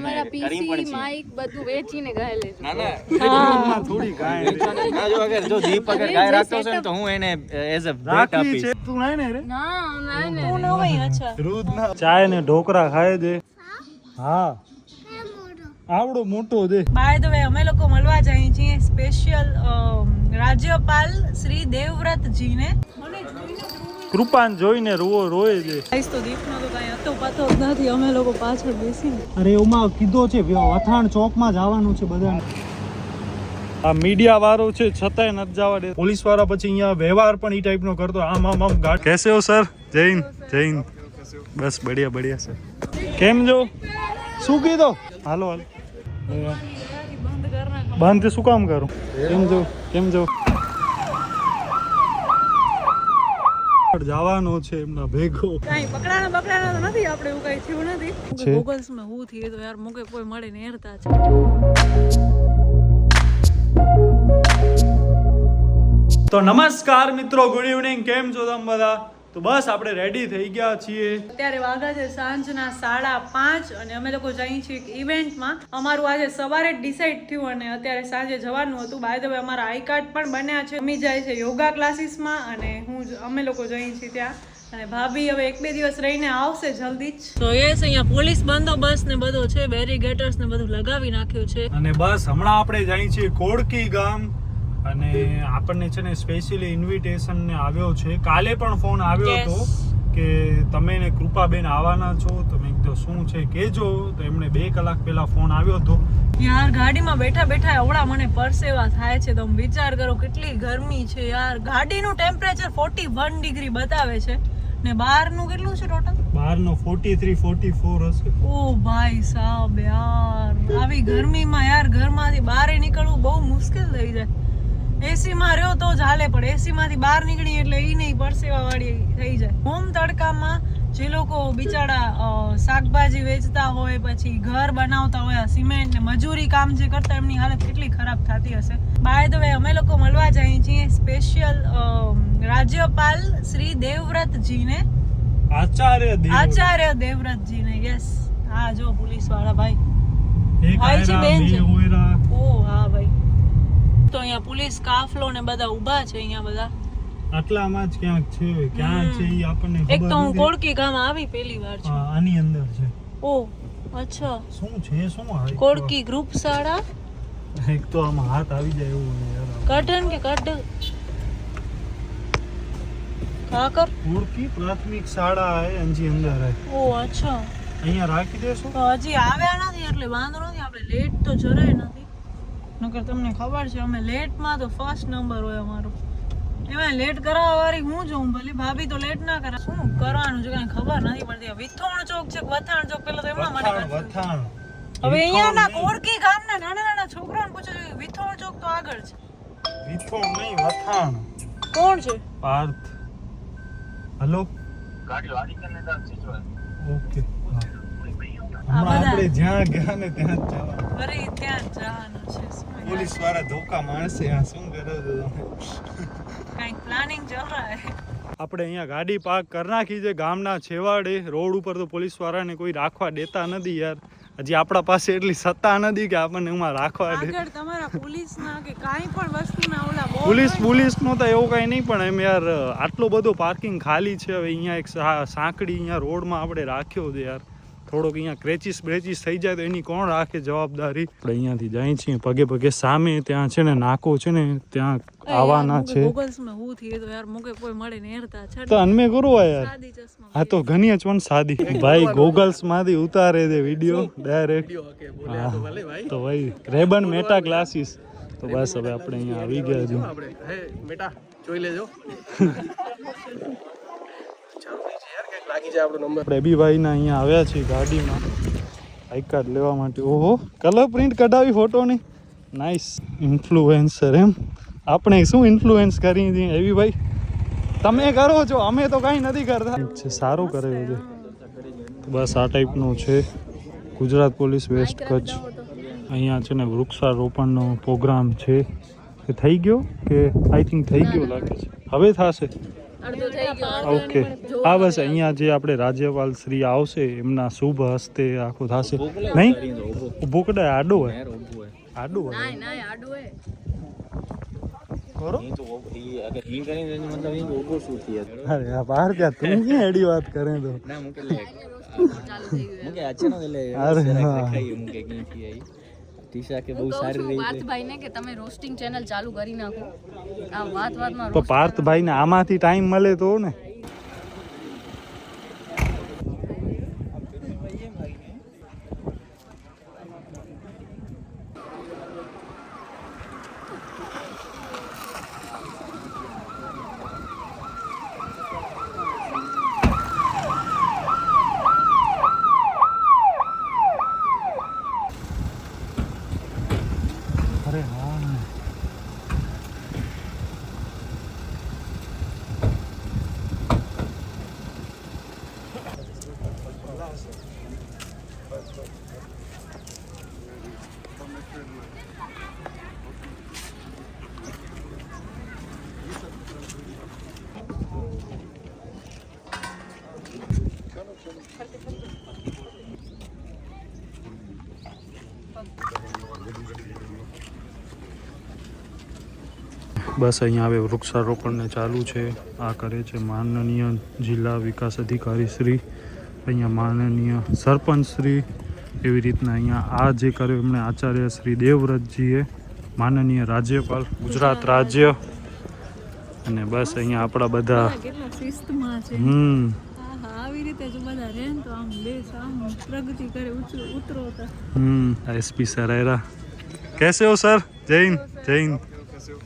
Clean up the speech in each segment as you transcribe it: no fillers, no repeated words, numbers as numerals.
મારા પીસી માઈક બધું વેચીને ગાય લે ના ના થોડી ગાય ના જો અગર જો દીપ અગર ગાય રાખતો છે ને તો હું એને એઝ અ ભેટ આપીશ. તું નહીં ને રે ના હું ન હોય અચ્છા રોજ ના ચાય ને ઢોકરા ખાય દે. હા આવડો મોટો દે. બાય ધ વે અમે લોકો મળવા જઈએ છીએ સ્પેશિયલ રાજ્યપાલ શ્રી દેવવ્રતજીને. કૃપાન જોઈને રોય દે. ગાઈસ તો દીપનો તો કાંઈ હતો પતો જ નથી. અમે લોકો પાછળ બેસીને અરે એમાં કીધો છે વથાણ ચોકમાં જવાનું છે બધાને. આ મીડિયા વાળો છે છતાંય નથી જવા દે. પોલીસ વાળા પછી અહીંયા વ્યવહાર પણ ઈ ટાઈપનો કરતો. આમ ગાડ. કેસે હો સર? જૈન બસ બઢિયા બઢિયા સર. કેમ જો શું કીધો? હાલો બંધ શું કામ કરું? કેમ જો જવાનો છે એમના ભેગો. કાંઈ પકડાણા તો નથી. આપણે એવું કાંઈ થયું નથી. ગૂગલ્સમાં હું થયું તો યાર મુકે કોઈ મળે ને હેરતા છે. તો નમસ્કાર મિત્રો, ગુડ ઇવનિંગ. કેમ છો તમે બધા? તો બસ આપણે રેડી થઈ ગયા છીએ. અત્યારે વાગ્યા છે સાંજના 5:30 અને અમે લોકો જઈએ છીએ એક ઇવેન્ટમાં. અમારું આજે સવારે જ ડિસાઈડ થયું અને અત્યારે સાંજે જવાનું હતું. બાય ધ વે અમારા આઈ કાર્ડ પણ બન્યા છે. મમ્મી જાય છે યોગા ક્લાસીસમાં અને અમે લોકો જઈએ છીએ ત્યાં. અને ભાભી હવે 1-2 દિવસ રહીને આવશે જલ્દી જ. તો યસ, અહીંયા પોલીસ બંદોબસ્ત ને બધો છે, બેરીગેટર્સ ને બધું લગાવી નાખ્યું છે. અને બસ હમણાં આપણે જઈએ છીએ કોડકી ગામ. અને આપણને છે ને સ્પેશિયલી ઇન્વિટેશન ને આવ્યો છે. કાલે પણ ફોન આવ્યો હતો કે તમે ને કૃપાબેન આવવાના છો. તો મેં કીધું શું છે કેજો. તો એમણે 2 કલાક પહેલા ફોન આવ્યો હતો. યાર ગાડીમાં બેઠા એવડા મને પરસેવા થાય છે. તમે વિચાર કરો કેટલી ગરમી છે યાર. ગાડીનું ટેમ્પરેચર 41 ડિગ્રી બતાવે છે ને બહારનું કેટલું છે ટોટલ? બહારનો 43-44 હશે. ઓ ભાઈ સાહેબ યાર, આવી ગરમીમાં યાર ઘરમાંથી બહાર નીકળવું બહુ મુશ્કેલ થઈ જાય. એસી માં રહ્યો તો જ હાલે, પણ એસી માંથી બહાર નીકળી એટલે ઈ નહીં પરસેવા વાળી થઈ જાય. હોમ તડકામાં જે લોકો બિચારા શાકભાજી વેચતા હોય, પછી ઘર બનાવતા હોય, સિમેન્ટ ને મજૂરી કામ જે કરતા, એમની હાલત કેટલી ખરાબ થતી હશે. બાય ધ વે અમે લોકો મળવા જઈએ છીએ સ્પેશિયલ રાજ્યપાલ શ્રી દેવવ્રતજીને. આચાર્ય દેવવ્રતજીને. યસ, હા જો પોલીસ વાળા ભાઈ છે બેન છે. ઓ હા ભાઈ, તો અહીંયા પોલીસ કાફલો ને બધા ઊભા છે. અહીંયા બધા આટલામાં જ ક્યાંક છે ઈ આપણને ખબર. એક તો હું કોડકી ગામ આવી પહેલી વાર છું. આની અંદર છે. ઓ અચ્છા, શું છે શું આ કોડકી ગ્રુપ શાળા? એક તો આમાં હાથ આવી જાય એવું યાર. કઢન કે કઢ કાકર કોડકી પ્રાથમિક શાળા હે અંજી અંદર હે. ઓ અચ્છા, અહીંયા રાખી દેશો. તો હજી આવ્યા નથી એટલે વાંધો નથી. આપણે લેટ તો જરાય નથી. નકર તમને ખબર છે અમે લેટમાં તો ફર્સ્ટ નંબર હોય અમારો. એમાં લેટ કરાવવા વાળી હું જોઉં, ભલે ભાભી તો લેટ ના કરે. શું કરવાનું છે કઈ ખબર નથી પડતી. વિથોણ ચોક છે વથાણ ચોક, પેલા તો એમના માટે વથાણ. હવે અહીંયાના કોડકી ગામના નાના છોકરાઓને પૂછો વિથોણ ચોક તો આગળ છે. વિથોણ નહીં, વથાણ. કોણ છે? પાર્થ. હેલો, ગાડી વાડી કરીને તા સિચુએશન. ઓકે. આપણે જ્યાં ગયા ને ત્યાં જ જવાનું. અરે ત્યાં જવાનું છે. પોલીસ વાળા ધોકા મારશે. આ શું કરો છો તમે? કઈ પ્લાનિંગ ચલ રહા હે. આપણે અહીંયા ગાડી પાર્ક કરી નાખી છે ગામના છેવાડે. રોડ ઉપર તો પોલીસ વાળાને કોઈ રાખવા દેતા નથી યાર. હજી આપણા પાસે એટલી સત્તા નથી કે આપણને એમાં રાખવા દે. આગળ તમારા પોલીસના કે કાંઈ પણ વસ્તુના ઓલા પોલીસનો તો એવું કાંઈ નહીં, પણ એમ યાર આટલો બધો પાર્કિંગ ખાલી છે. હવે અહીંયા એક સાંકડી અહીંયા રોડમાં આપણે રાખ્યો છે યાર. થોડોક અહીંયા ક્રેચીસ થઈ જાય તો એની કોણ રાખે જવાબદારી? આપણે અહીંયાથી જાય છીએ પગે સામે. ત્યાં છે ને નાકો છે ને, ત્યાં આવવાના છે. ગૂગલ્સમાં હું થયું તો યાર મુકે કોઈ મળે ને હેરતા છે તો અનમે કરો યાર. સાદી ચશ્મા. આ તો ઘણી જ પણ સાદી. ભાઈ ગૂગલ્સ માંથી ઉતારે દે વિડિયો ડાયરેક્ટ. તો ભાઈ રેબન મેટા ક્લાસીસ. તો બસ હવે આપણે અહીંયા આવી ગયા છીએ. બેટા જોઈ લેજો. રેબીભાઈ ના અહીંયા આવ્યા છીએ ગાડીમાં આઈ કાર્ડ લેવા માટે. ઓહો, કલર પ્રિન્ટ કઢાવી ફોટોની. નાઇસ. ઇન્ફ્લુએન્સર એમ? આપણે શું ઇન્ફ્લુએન્સ કરી હતી એવી ભાઈ? તમે કરો છો, અમે તો કાંઈ નથી કરતા. સારું કરેલું છે. બસ આ ટાઈપનું છે. Gujarat police west Kutch. અહીંયા છે ને વૃક્ષારોપણનો પ્રોગ્રામ છે. કે થઈ ગયો કે આઈ થિંક થઈ ગયો લાગે છે. હવે થશે. અડધો થઈ ગયો. ઓકે. હા બસ અહીંયા જે આપણે રાજ્યપાલ શ્રી આવશે એમના શુભ હસ્તે આખું થશે નહીં ઊભું કદાય આડું હોય આડું હોય ના ના આડો હે કરો तो ये अगर हींग करेंगे तो मतलब ये ओगो शूट किया અરે આ બહાર ક્યાં તું ક્યાં એડી વાત કરે તો ना मुके ले ચાલુ થઈ ગયું मुके अच्छे ना ले अरे जरा हाँ। दिखाई मुके की थी आई टीशा के बहुत सारी रही પાર્થભાઈ ને કે તમે રોસ્ટિંગ ચેનલ ચાલુ કરી નાખો આ વાતમાં તો પાર્થભાઈ ને આમાંથી ટાઈમ મળે તો ને અરે હા બસ અહીંયા હવે વૃક્ષારોપણને ચાલુ છે આ કરે છે માનનીય જિલ્લા વિકાસ અધિકારી શ્રી અહીંયા માનનીય સરપંચ શ્રી એવી રીતના અહીંયા આ જે કર્યો એમણે આચાર્ય શ્રી દેવવ્રતજીએ માનનીય રાજ્યપાલ ગુજરાત રાજ્ય અને બસ અહીંયા આપણા બધા કેટલા શિસ્તમાં છે આવી રીતે જો બધા રહે ને તો આમ દેશ આમ પ્રગતિ કરે ઉતરો એસપી સર આયરા કેસે હો સર જય હિન્દ જય હિન્દ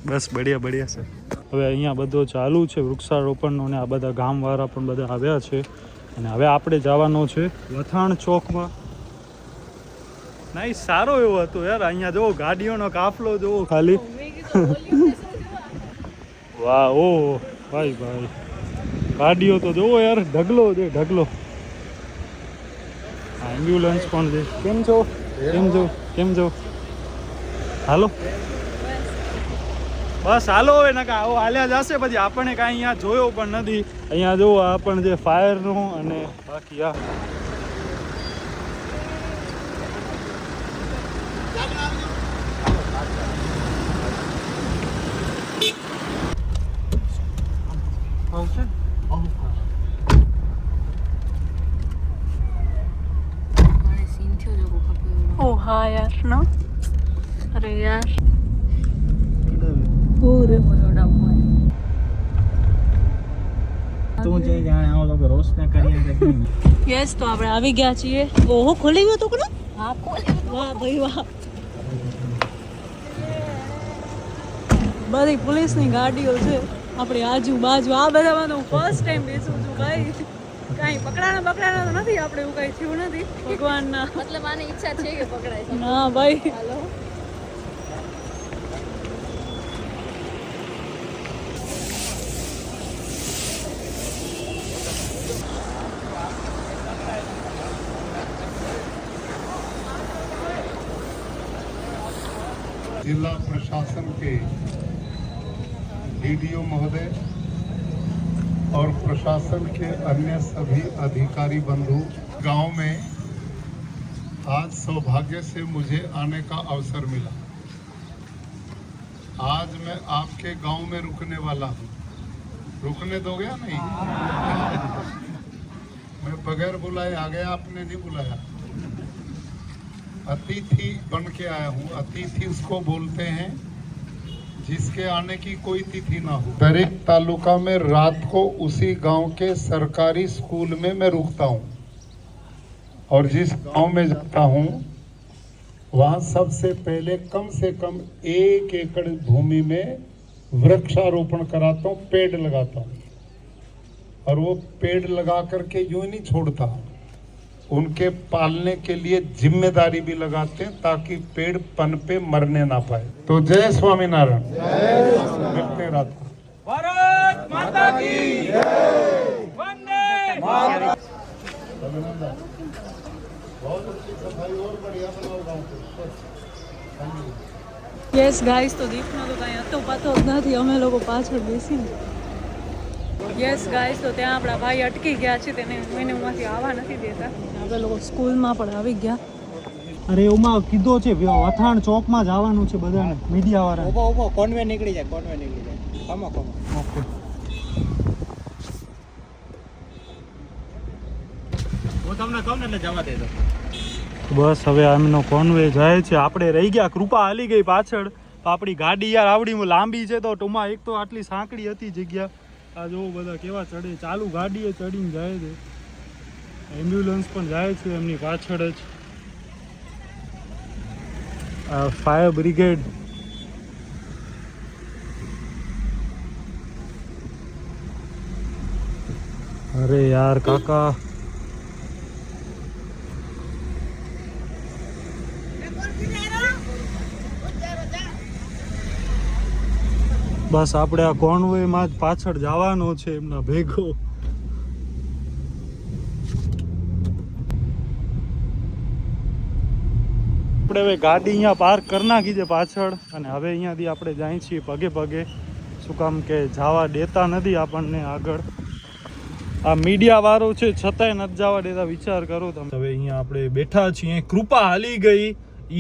બસ બઢિયા બઢિયા સર હવે અહીંયા બધો ચાલુ છે વૃક્ષારોપણનો ને આ બધા ગામવાળા પણ બધા આવ્યા છે અને હવે આપણે જવાનો છે વથાણ ચોકમાં નાઈ સારો એવો હતો યાર અહીંયા જુઓ ગાડીઓનો કાફલો જુઓ ખાલી વાહ ઓ ભાઈ ભાઈ ગાડીઓ તો જુઓ યાર ઢગલો છે ઢગલો એમ્બ્યુલન્સ પણ છે કેમ છો કેમ છો હાલો બસ હાલો હવે નકા આવો હાલ્યા જશે પછી આપણને કાંઈ અહીંયા જોયો પણ નથી અહીંયા જુઓ આ પણ જે ફાયરનું અને બાકી આ મારે સીન થયો જો ખબર ઓ હા યાર નો અરે યાર પૂરે બરોડા હોય तू जे जाने हम लोग रोस्ट में करिए देखिए યસ તો આપણે આવી ગયા છીએ ઓહો ખોલી ગયો તો કોને હા ખોલી વાહ ભાઈ વાહ બધી પોલીસની ગાડીઓ છે આપણી આજુબાજુ આ બધામાં તો હું ફર્સ્ટ ટાઈમ બેસું છું ભાઈ કાંઈ પકડાના તો નથી આપણે એવું કાંઈ થયું નથી ભગવાનના મતલબ આને ઈચ્છા છે કે પકડાય છે ના ભાઈ હાલો जिला प्रशासन के डीडीओ महोदय और प्रशासन के अन्य सभी अधिकारी बंधु गांव में आज सौभाग्य से मुझे आने का अवसर मिला। आज मैं आपके गांव में रुकने वाला हूं। रुकने दोगे या नहीं? मैं बगैर बुलाए आ गया, आपने नहीं बुलाया। अतिथि बन के आया हूँ। अतिथि उसको बोलते हैं जिसके आने की कोई तिथि ना हो। दरेक तालुका में रात को उसी गांव के सरकारी स्कूल में मैं रुकता हूँ और जिस गांव में जाता हूँ वहाँ सबसे पहले कम से कम 1 एकड़ भूमि में वृक्षारोपण कराता हूँ, पेड़ लगाता हूँ। और वो पेड़ लगा करके यूं नहीं छोड़ता, उनके पालने के लिए जिम्मेदारी भी लगाते हैं ताकि पेड़ पनपे मरने ना पाए। तो जय स्वामीनारायण। मिलते रात को। भारत माता की वंदे मातरम। बहुत अच्छी सफाई और बढ़िया बनाओ गाँव को। યસ ગાઈસ તો દીપનો તો કાંઈ હતો પાતો જ નથી અમે લોકો પાછળ બેસીને યસ ગાઈસ, તો ત્યાં આપણા ભાઈ અટકી ગયા છે, તેને મેનુમાંથી આવવા નથી દેતા. આપણે લોકો સ્કૂલમાં પણ આવી ગયા. અરે એમાં કીધો છે વથાણ ચોકમાં જવાનું છે બધાને, મીડિયા વાળા. ઉભો કોન્વે નીકળી જાય કમો ઓકે. હું તમને કહું ને એટલે જવા દેજો. બસ હવે આમનો કોન્વે જાય છે. આપણે રહી ગયા, કૃપા હાલી ગઈ પાછળ. આપણી ગાડી યાર આવડી લાંબી છે, તો ટૂંકમાં એક તો આટલી સાંકડી હતી જગ્યા. આ જોવો બધા કેવા ચડે, ચાલુ ગાડીએ ચડીને જાય છે. એમ્બ્યુલન્સ પણ જાય છે એમની પાછળ જ. Fire brigade. અરે યાર કાકા, બસ આપણે આ કોન્વેમાં જ પાછળ જવાનો છે એમના ભેગો. આપણે હવે ગાડી અહીંયા પાર્ક કરી નાખી છે પાછળ, અને હવે અહીંયાથી આપણે જાય છીએ પગે પગે. શું કામ કે જવા દેતા નથી આપણને આગળ. આ મીડિયા વાળો છે છતાંય નથી જવા દેતા, વિચાર કરો તમે. હવે અહીંયા આપણે બેઠા છીએ, કૃપા હાલી ગઈ.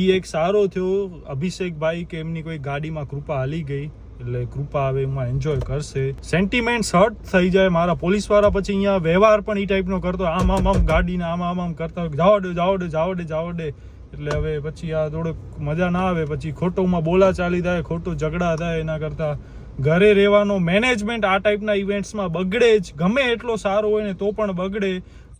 એ એક સારો થયો અભિષેકભાઈ કે એમની કોઈ ગાડીમાં કૃપા હાલી ગઈ, એટલે કૃપા હવે એમાં એન્જોય કરશે. સેન્ટિમેન્ટ્સ હર્ટ થઈ જાય મારા. પોલીસ વાળા પછી અહીંયા વ્યવહાર પણ એ ટાઈપનો કરતો, આમ ગાડીને આમ કરતા જાવ દે. એટલે હવે પછી આ થોડુંક મજા ના આવે. પછી ખોટોમાં બોલાચાલી થાય, ખોટું ઝઘડા થાય. એના કરતાં ઘરે રહેવાનો મેનેજમેન્ટ આ ટાઈપના ઇવેન્ટ્સમાં બગડે જ. ગમે એટલો સારો હોય ને તો પણ બગડે.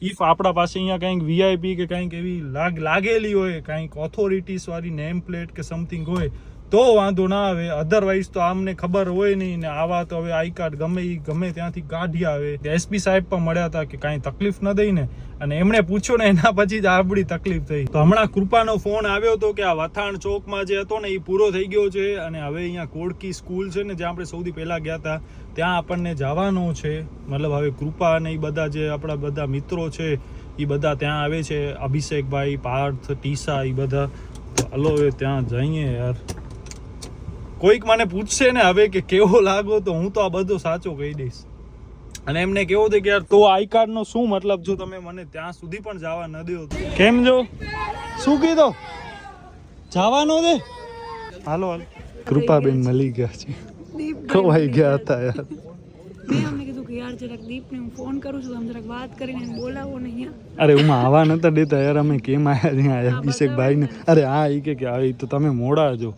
ઇફ આપણા પાસે અહીંયા કંઈક વીઆઈપી કે કંઈક એવી લાગેલી હોય, કંઈક ઓથોરિટીઝ વાળી નેમ પ્લેટ કે સમથિંગ હોય તો વાંધો ના આવે. અધરવાઇઝ તો આમને ખબર હોય નહીં ને. આવા તો હવે આઈ કાર્ડ ગમે ત્યાંથી કાઢી આવે. એસપી સાહેબ પણ મળ્યા હતા કે કાંઈ તકલીફ ન દઈ ને, અને એમણે પૂછ્યું ને એના પછી જ આપણી તકલીફ થઈ. તો હમણાં કૃપાનો ફોન આવ્યો હતો કે આ વથાણ ચોકમાં જે હતો ને એ પૂરો થઈ ગયો છે, અને હવે અહીંયા કોડકી સ્કૂલ છે ને જ્યાં આપણે સૌથી પહેલા ગયા હતા ત્યાં આપણને જવાનો છે. મતલબ હવે કૃપા અને એ બધા જે આપણા બધા મિત્રો છે એ બધા ત્યાં આવે છે. અભિષેકભાઈ, પાર્થ, ટીસા, એ બધા. તો હલો હવે ત્યાં જઈએ યાર. કોઈક મને પૂછશે ને હવે કે કેવો લાગો, તો હું તો આ બધો સાચો કહી દઈશ. અને એમને કેવું હતું કે યાર તો આઈ કાર્ડનો શું મતલબ જો તમે મને ત્યાં સુધી પણ જવા ન દો. કેમ જો શું કીધો જવાનો દે. હાલો કૃપાબેન મળી ગયા છે, ખવાઈ ગયા હતા યાર. મેં અમને કીધું કે યાર જરાક દીપને હું ફોન કરું છું, તમે જરાક વાત કરીને બોલાવો ને અહીંયા. અરે હું આવવા નતા દેતા યાર. અમે કેમ આવ્યા અહીંયા અભિષેકભાઈ ને. અરે હા એ કે આવી તો તમે મોડા જો.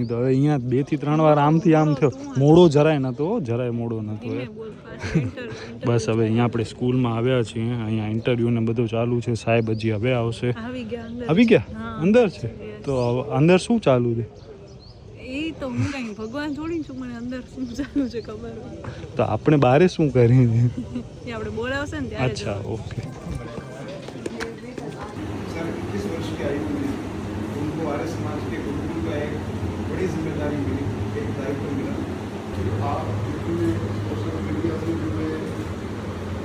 તો હવે અહીંયા 2 થી 3 વાર આમથી આમ થયો. મોડો જરાય મોડો નતો. બસ હવે અહીંયા આપણે સ્કૂલમાં આવ્યા છીએ. અહીંયા ઇન્ટરવ્યુ ને બધું ચાલુ છે. સાહેબ હજી હવે આવશે. આવી ગયા અંદર છે. તો અંદર શું ચાલુ છે એ તો હું કઈ ભગવાન થોડી છું, મને અંદર શું ચાલુ છે ખબર. તો આપણે બારે શું કરી આપણે બોલાવશે ને ત્યારે. અચ્છા ઓકે. बड़ी जिम्मेदारी मिली, एक दायित्व मिला कि आप जितने सोशल मीडिया से जुड़े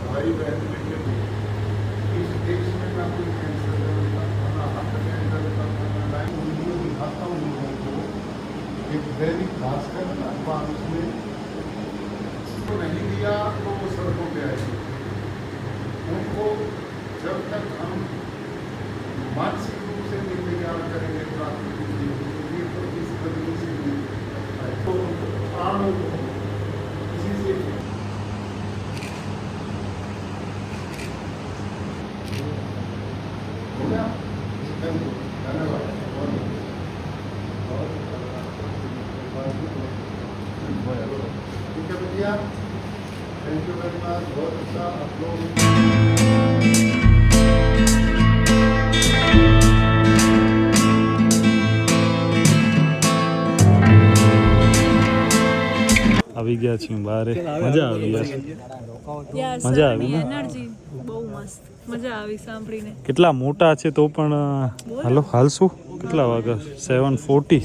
भाई बहन बेटे हैं, इस देश में मैं कोई कैंसर उनको दिखाता हूँ लोगों को एक दैनिक भास्कर अखबार उसमें तो नहीं दिया तो वो सड़कों पे आएगी. उनको जब तक हम मानसिक रूप से नहीं तैयार करेंगे प्राथमिक तो प्राणों को किसी से धन्यवाद. ठीक है भैया, थैंक यू वेरी मच. बहुत अच्छा आप लोग. આવી ગયા છીએ બારે. મજા આવી યાર. મજા આવી ને. એનર્જી બહુ મસ્ત. મજા આવી સાંભળીને. કેટલા મોટા છે તો પણ હાલો હાલશું. કેટલા વાગ્યા? 7:40.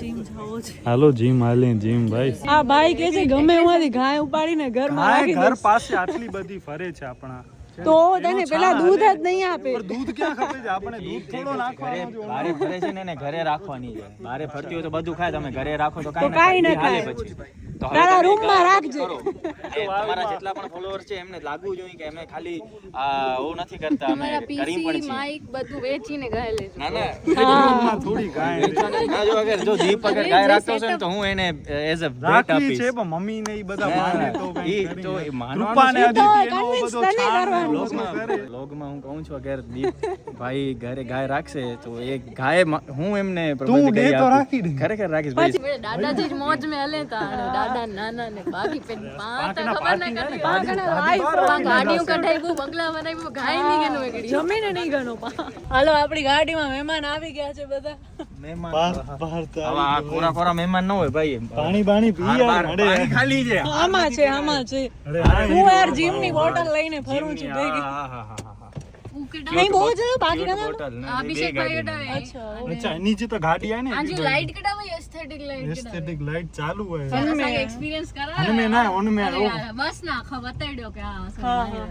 હાલો જીમ હાલે જીમ ભાઈ. આ ભાઈ કે છે ગમે એમાંથી ગાય ઉપાડીને ઘરમાં રાખી દે. ઘર પાસે આટલી બધી ફરે છે આપણા. તો તને પેલા દૂધ જ નહીં આપે. પણ દૂધ ક્યાં ખપે છે આપણે? દૂધ થોડો નાખવાનો છે. બારે ફરે છે ને એને ઘરે રાખવાની છે. બારે ફરતી હોય તો બધું ખાય, તમે ઘરે રાખો તો કાંઈ કાંઈ ન ના ખાય. હાલે પછી. તો હવે તારા તમે રૂમમાં રાખજે. કરો. તમારા જેટલા પણ ફોલોઅર્સ છે એમને લાગવું જોઈએ કે અમે ખાલી એવું નથી કરતા, અમે મારા કરી પીસી પણ છીએ. માઇક બધું વેચીને ગાય લેજો. ના ના રૂમમાં થોડી ગાય છે. ના, જો અગર જો દીપ અગર ગાય રાખતો હશે ને તો હું એને એઝ અ ભેટ રાખવી આપીશ. છે પણ મમ્મી ને ઈ બધા ના, માને ના, તો ઈ કંઈક તો કરીને. એ માનવાનું કૃપાને છે. આદિત્ય એનો convince બધો તને છાણ ને કરવાનું બધું કરે. વ્લોગમાં હું કહું છું અગર દીપ ભાઈ ઘરે ગાય રાખશે તો એ ગાય હું એમને તું પ્રબંધ દે કરી તો આપીશ. રાખી દે. ખરેખર રાખીશ ભાઈ. મેં દાદાજી જ મોજ में हले था दादा नाना ने बाकी पे पांच બાકીના खबर ना પાર્ટી करी ગાડી गाड़ियों कढाई बंगला बनाई गाय नहीं गनो एकड़ी જમીને નહીં ગણો હાલો આપણી ગાડીમાં મહેમાન આવી ગયા છે બધા. મહેમાન બહાર બહાર તો આવા આ કોરા મહેમાન ન હોય ભાઈ. પાણી બાણી પી બાર યાર બાર અડે પાણી ખાલી છે. આમાં છે અરે હું યાર જીમની બોટલ લઈને ફરું છું ભેગી. હા, હા, હા, હા. નહીં બહુ જ બાકી Cute ના bottle, ના, अभिषेक બે भाई ગાડી हटावे અચ્છા અચ્છા નીચે તો ગાડી આય ને आज जो लाइट कटावे एस्थेटिक लाइट એસ્થેટિક લાઈટ ચાલુ હોય कटावे एक्सपीरियंस करा અને ના ઓન મે बस ना खबर बताइयो के હા હા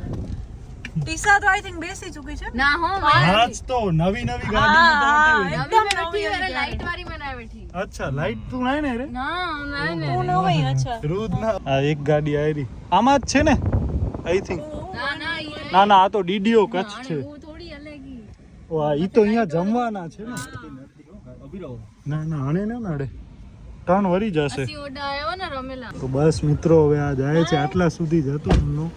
ટીસા તો આઈ થિંક બેસી ચૂકી છે. ना हो આજ તો નવી નવી ગાડીમાં તો હા, હટાવી. अभी मैं बैठी अरे लाइट वाली में ना बैठी અચ્છા લાઈટ તું નાય ને રે ना मैंने હું ન હોય અચ્છા. રોજ ના આ એક ગાડી આયરી આમાં જ છે ને આઈ થિંક ना ना ये ના ના આ તો ડીડીઓ કચ્છ છે वो थोड़ी अलग ही ઓ આ ઈ તો અહીંયા જમવાના છે ને ના ના આને ના નડે ટર્ન વરી જશે सी ओडा आयो ना रमेला તો બસ મિત્રો હવે આ જાય છે આટલા સુધી જ હતું એમનું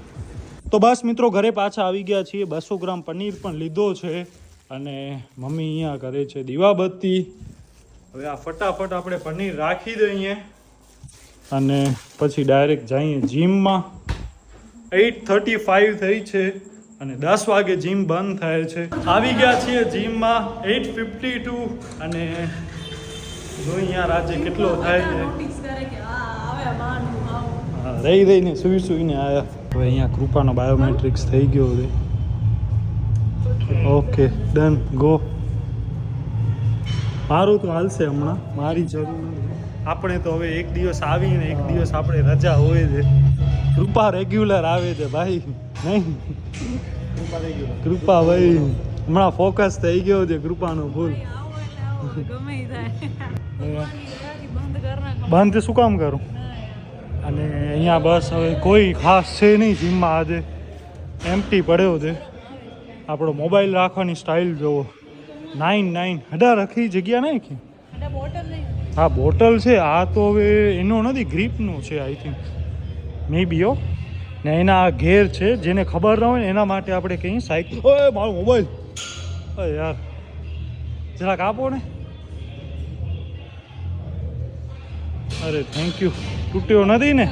તો બસ મિત્રો ઘરે પાછા આવી ગયા છીએ 200 ગ્રામ પનીર પણ લીધો છે અને મમ્મી અહીંયા કરે છે દીવાબત્તી હવે આ ફટાફટ આપણે પનીર રાખી દઈએ અને પછી ડાયરેક્ટ જઈએ જીમમાં 8:35 થઈ છે અને 10 વાગે જીમ બંધ થાય છે આવી ગયા છીએ જીમમાં 8:52 અને જો અહીંયા રાજે કેટલો થાય છે નોટિસ કરે કે આ આવે બાનું આવો. હા, રહી રહીને સુઈને આયા હવે અહીંયા કૃપાનો બાયોમેટ્રિક્સ થઈ ગયો છે ઓકે ડન ગો મારું તો હાલશે હમણાં મારી જરૂર નથી આપણે તો હવે એક દિવસ આવીને એક દિવસ આપણે રજા હોય છે કૃપા રેગ્યુલર આવે છે ભાઈ નહીં કૃપા ભાઈ હમણાં ફોકસ થઈ ગયો છે કૃપાનો ફૂલ આવો એટલે આવો ગમે ઈ થાય. બંધ કર નાખો. બંધ શું કામ કરું અને અહીંયા બસ હવે કોઈ ખાસ છે નહીં જીમમાં આજે એમ્પ્ટી પડ્યો છે આપણો મોબાઈલ રાખવાની સ્ટાઇલ જોવો 9 હડા રાખી જગ્યા નહીં કે એટલે બોટલ નહીં. હા બોટલ છે આ તો હવે એનો નથી ગ્રીપનો છે આઈ થિંક મે બી હો ને એના આ ઘેર છે જેને ખબર ન હોય ને એના માટે આપણે કહીએ સાયકલ ઓય મારો મોબાઈલ ઓય યાર જરાક આપો ને અરે થેન્ક યુ તૂટ્યો નથી ને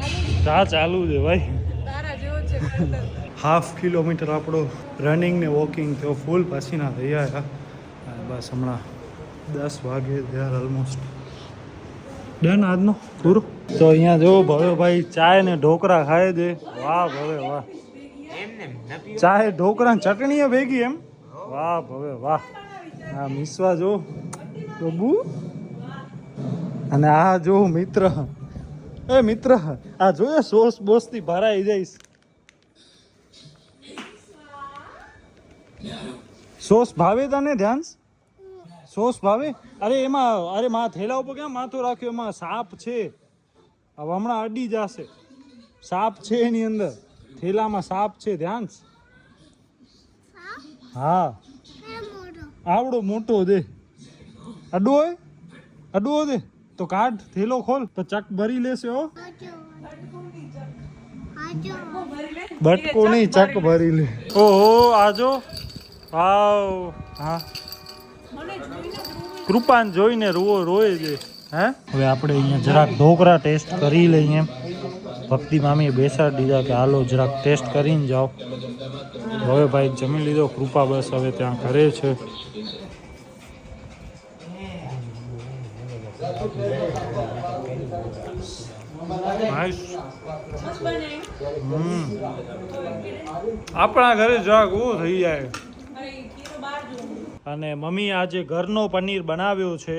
ચા ચાલુ છે ભાઈ તારા જેવો છે કરતર. 1/2 કિલોમીટર આપણો રનિંગ ને વોકિંગ થયો ફૂલ પસીના થઈ આવ્યા અને બસ હમણાં 10 વાગે યાર ઓલમોસ્ટ ડન આજનો પૂરો તો અહીંયા જો ભવેભાઈ ચાય ને ઢોકળા ખાય છે વાહ ભવે વાહ ચાય ઢોકળા ને ચટણી ભેગી એમ વાહ ભવે વાહ આ મિસવા જો પ્રભુ અને આ જો મિત્ર એ મિત્ર આ જોયે સોસ બોસ થી ભરાઈ જઈશ સોસ ભાવે તને ધ્યાન સોસ ભાવે અરે એમાં અરે માં થેલા ઉપર ક્યાં માથું રાખ્યું એમાં સાપ છે હવે હમણાં અડી જશે સાપ છે એની અંદર થેલામાં સાપ છે ધ્યાન હા આવડો મોટો દે અડવો હોય અડવો દે તો કાઢ થેલો ખોલ તો ચક ભરી લેશે હો બટકો નહીં ચક ભરી લે ઓહો આજો વાવ હા કૃપાન જોઈને રોય છે હે હવે આપણે અહીંયા જરાક ઢોકળા ટેસ્ટ કરી લઈએ ભક્તિ મામીએ બેસાડી દીધા કે હાલો જરાક ટેસ્ટ કરીને જાઓ હવે ભાઈ જમી લીધો કૃપા બસ હવે ત્યાં કરે છે આપણા ઘરે જરાક ઓ થઈ જાય અને મમ્મી આજે ઘરનો પનીર બનાવ્યો છે